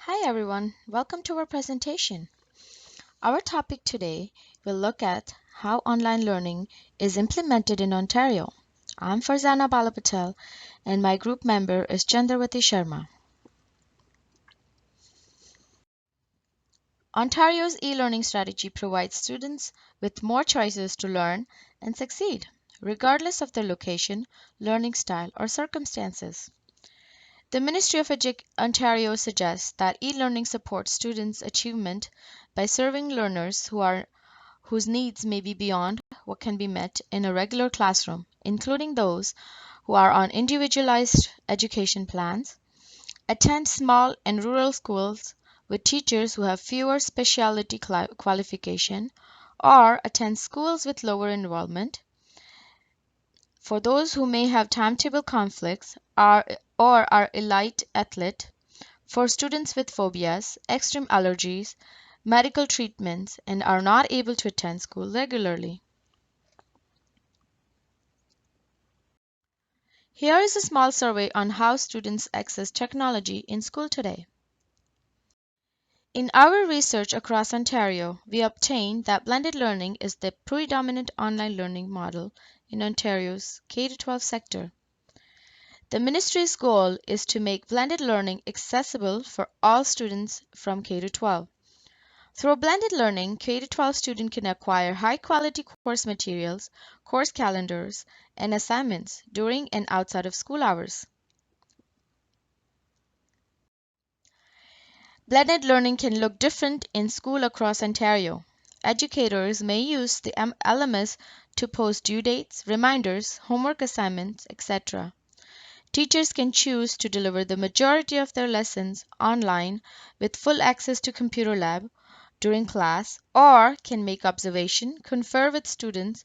Hi everyone, welcome to our presentation. Our topic today will look at how online learning is implemented in Ontario. I'm Farzana Balapatel and my group member is Chandravati Sharma. Ontario's e-learning strategy provides students with more choices to learn and succeed, regardless of their location, learning style, or circumstances. The Ministry of Ontario suggests that e-learning supports students' achievement by serving learners whose needs may be beyond what can be met in a regular classroom, including those who are on individualized education plans, attend small and rural schools with teachers who have fewer specialty qualification, or attend schools with lower enrollment, for those who may have timetable conflicts or are elite athlete, for students with phobias, extreme allergies, medical treatments, and are not able to attend school regularly. Here is a small survey on how students access technology in school today. In our research across Ontario, we obtained that blended learning is the predominant online learning model in Ontario's K-12 sector. The ministry's goal is to make blended learning accessible for all students from K-12. Through blended learning, K-12 students can acquire high-quality course materials, course calendars, and assignments during and outside of school hours. Blended learning can look different in school across Ontario. Educators may use the LMS to post due dates, reminders, homework assignments, etc. Teachers can choose to deliver the majority of their lessons online with full access to computer lab during class, or can make observation, confer with students,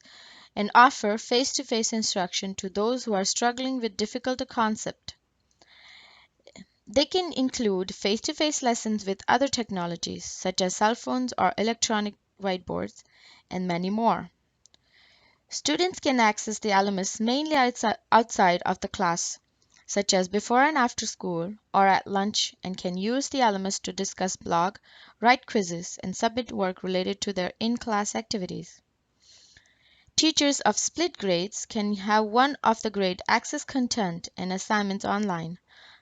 and offer face-to-face instruction to those who are struggling with difficult concept. They can include face-to-face lessons with other technologies such as cell phones or electronic whiteboards, and many more. Students can access the LMS mainly outside of the class, such as before and after school or at lunch, and can use the LMS to discuss blog, write quizzes, and submit work related to their in-class activities. Teachers of split grades can have one of the grade access content and assignments online,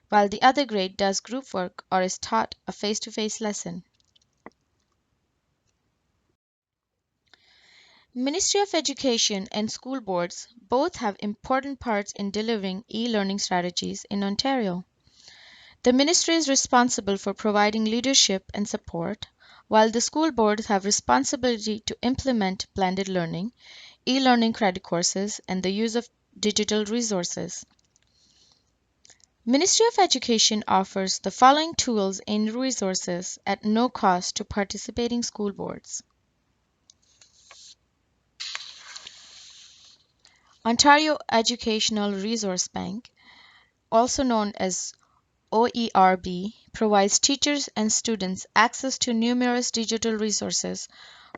while the other grade does group work or is taught a face-to-face lesson. Ministry of Education and school boards both have important parts in delivering e-learning strategies in Ontario. The ministry is responsible for providing leadership and support, while the school boards have responsibility to implement blended learning, e-learning credit courses, and the use of digital resources. Ministry of Education offers the following tools and resources at no cost to participating school boards. Ontario Educational Resource Bank, also known as OERB, provides teachers and students access to numerous digital resources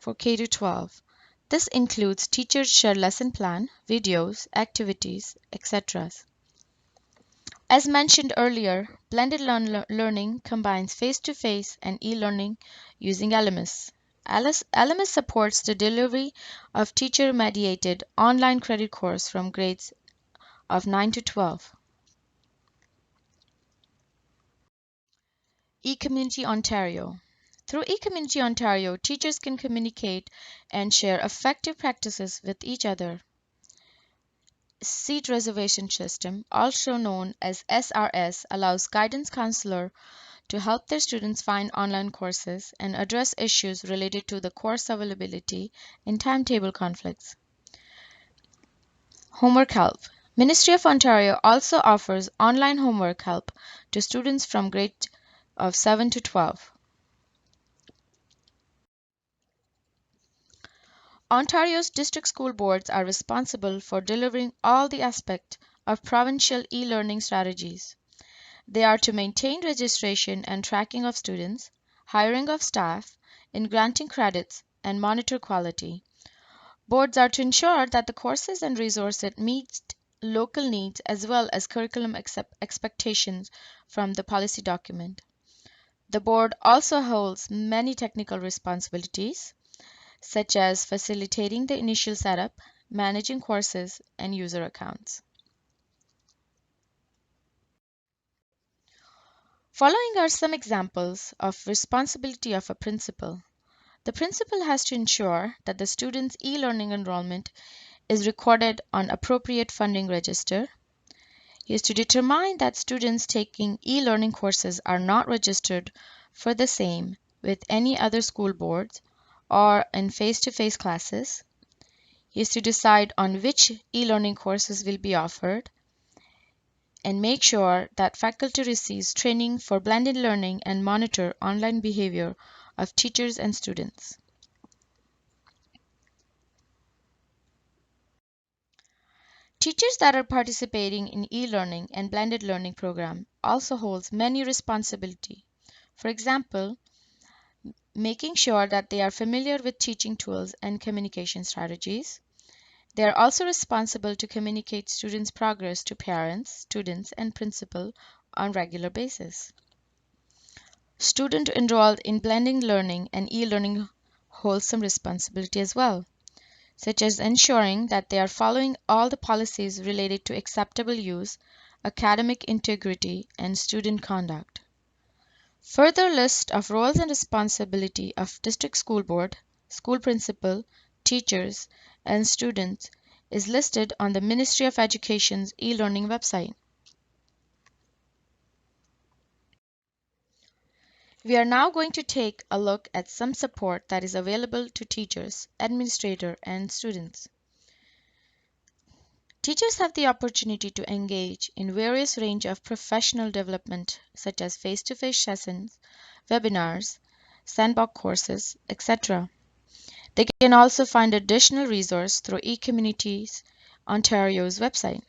for K-12. This includes teachers' shared lesson plan, videos, activities, etc. As mentioned earlier, blended learning combines face-to-face and e-learning using LMS. LMS supports the delivery of teacher-mediated online credit course from grades of 9 to 12. eCommunity Ontario. Through eCommunity Ontario, teachers can communicate and share effective practices with each other. Seat reservation system, also known as SRS, allows guidance counselor to help their students find online courses and address issues related to the course availability and timetable conflicts. Homework help. Ministry of Ontario also offers online homework help to students from grade of 7 to 12. Ontario's district school boards are responsible for delivering all the aspects of provincial e-learning strategies. They are to maintain registration and tracking of students, hiring of staff, and granting credits and monitor quality. Boards are to ensure that the courses and resources meet local needs as well as curriculum expectations from the policy document. The board also holds many technical responsibilities, such as facilitating the initial setup, managing courses, and user accounts. Following are some examples of responsibility of a principal. The principal has to ensure that the student's e-learning enrollment is recorded on appropriate funding register. He is to determine that students taking e-learning courses are not registered for the same with any other school boards or in face-to-face classes. He is to decide on which e-learning courses will be offered and make sure that faculty receives training for blended learning and monitor online behavior of teachers and students. Teachers that are participating in e-learning and blended learning program also holds many responsibility. For example, making sure that they are familiar with teaching tools and communication strategies. They are also responsible to communicate students' progress to parents, students, and principal on regular basis. Student enrolled in blended learning and e-learning holds some responsibility as well, such as ensuring that they are following all the policies related to acceptable use, academic integrity, and student conduct. Further list of roles and responsibility of district school board, school principal, teachers, and students is listed on the Ministry of Education's e-learning website. We are now going to take a look at some support that is available to teachers, administrators, and students. Teachers have the opportunity to engage in various range of professional development such as face-to-face sessions, webinars, sandbox courses, etc. They can also find additional resources through eCommunities Ontario's website.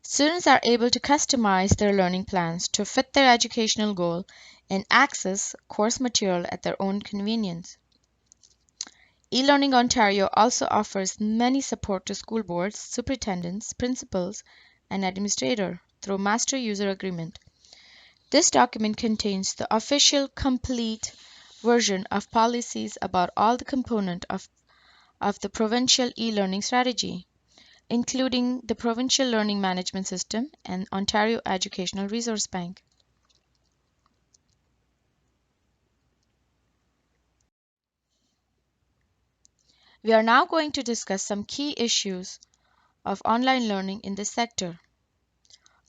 Students are able to customize their learning plans to fit their educational goal and access course material at their own convenience. eLearning Ontario also offers many support to school boards, superintendents, principals, and administrators through Master User Agreement. This document contains the official complete version of policies about all the components of the provincial e-learning strategy, including the Provincial Learning Management System and Ontario Educational Resource Bank. We are now going to discuss some key issues of online learning in this sector.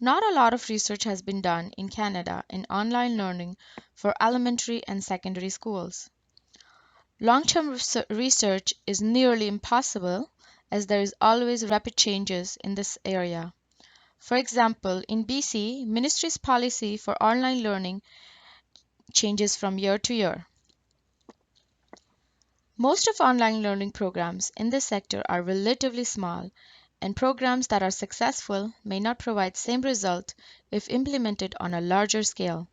Not a lot of research has been done in Canada in online learning for elementary and secondary schools. Long-term research is nearly impossible as there is always rapid changes in this area. For example, in BC, Ministry's policy for online learning changes from year to year. Most of online learning programs in this sector are relatively small, and programs that are successful may not provide same result if implemented on a larger scale.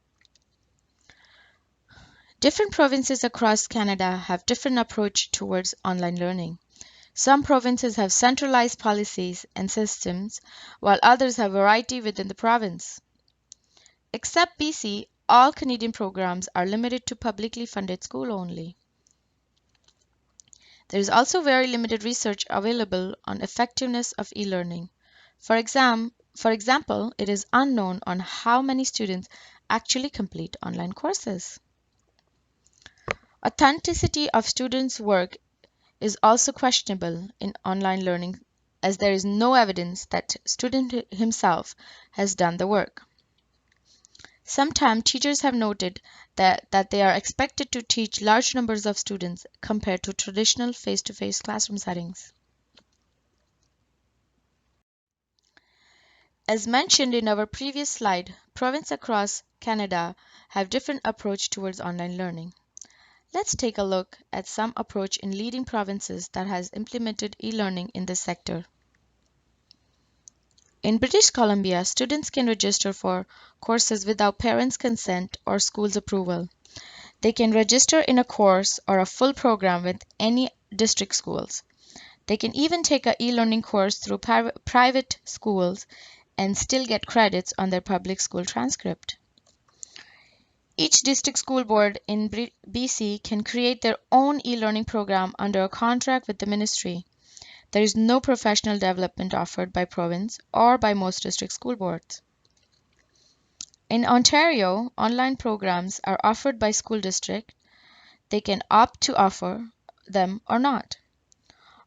Different provinces across Canada have different approach towards online learning. Some provinces have centralized policies and systems, while others have variety within the province. Except BC, all Canadian programs are limited to publicly funded school only. There is also very limited research available on effectiveness of e-learning. For example, it is unknown on how many students actually complete online courses. Authenticity of students' work is also questionable in online learning as there is no evidence that student himself has done the work. Sometimes teachers have noted that they are expected to teach large numbers of students compared to traditional face-to-face classroom settings. As mentioned in our previous slide, provinces across Canada have different approach towards online learning. Let's take a look at some approach in leading provinces that has implemented e-learning in this sector. In British Columbia, students can register for courses without parents' consent or school's approval. They can register in a course or a full program with any district schools. They can even take an e-learning course through private schools and still get credits on their public school transcript. Each district school board in BC can create their own e-learning program under a contract with the ministry. There is no professional development offered by province or by most district school boards. In Ontario, online programs are offered by school district. They can opt to offer them or not.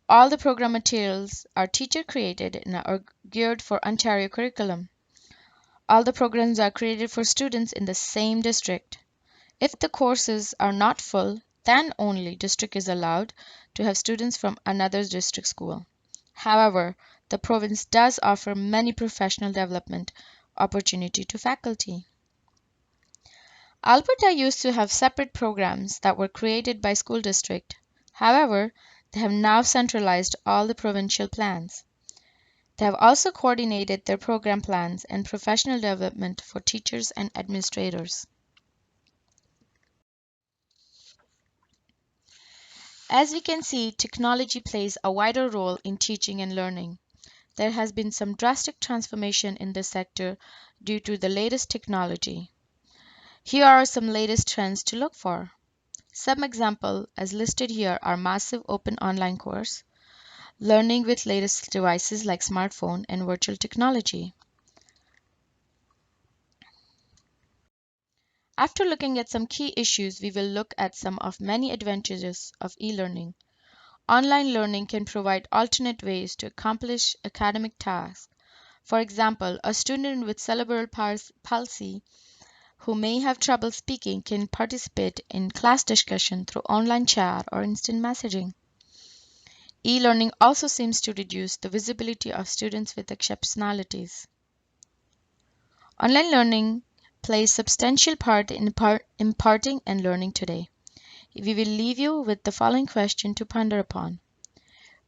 All the program materials are teacher created and are geared for Ontario curriculum. All the programs are created for students in the same district. If the courses are not full, then only district is allowed to have students from another district school. However, the province does offer many professional development opportunity to faculty. Alberta used to have separate programs that were created by school district. However, they have now centralized all the provincial plans. They have also coordinated their program plans and professional development for teachers and administrators. As we can see, technology plays a wider role in teaching and learning. There has been some drastic transformation in this sector due to the latest technology. Here are some latest trends to look for. Some examples as listed here are massive open online course, learning with latest devices like smartphone and virtual technology. After looking at some key issues, we will look at some of many advantages of e-learning. Online learning can provide alternate ways to accomplish academic tasks. For example, a student with cerebral palsy who may have trouble speaking can participate in class discussion through online chat or instant messaging. E-learning also seems to reduce the visibility of students with exceptionalities. Online learning plays substantial part in imparting and learning today. We will leave you with the following question to ponder upon.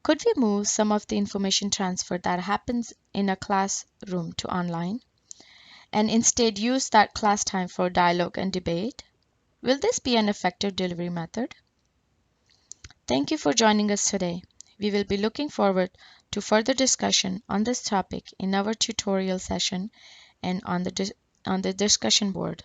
Could we move some of the information transfer that happens in a classroom to online and instead use that class time for dialogue and debate? Will this be an effective delivery method? Thank you for joining us today. We will be looking forward to further discussion on this topic in our tutorial session and on the discussion board.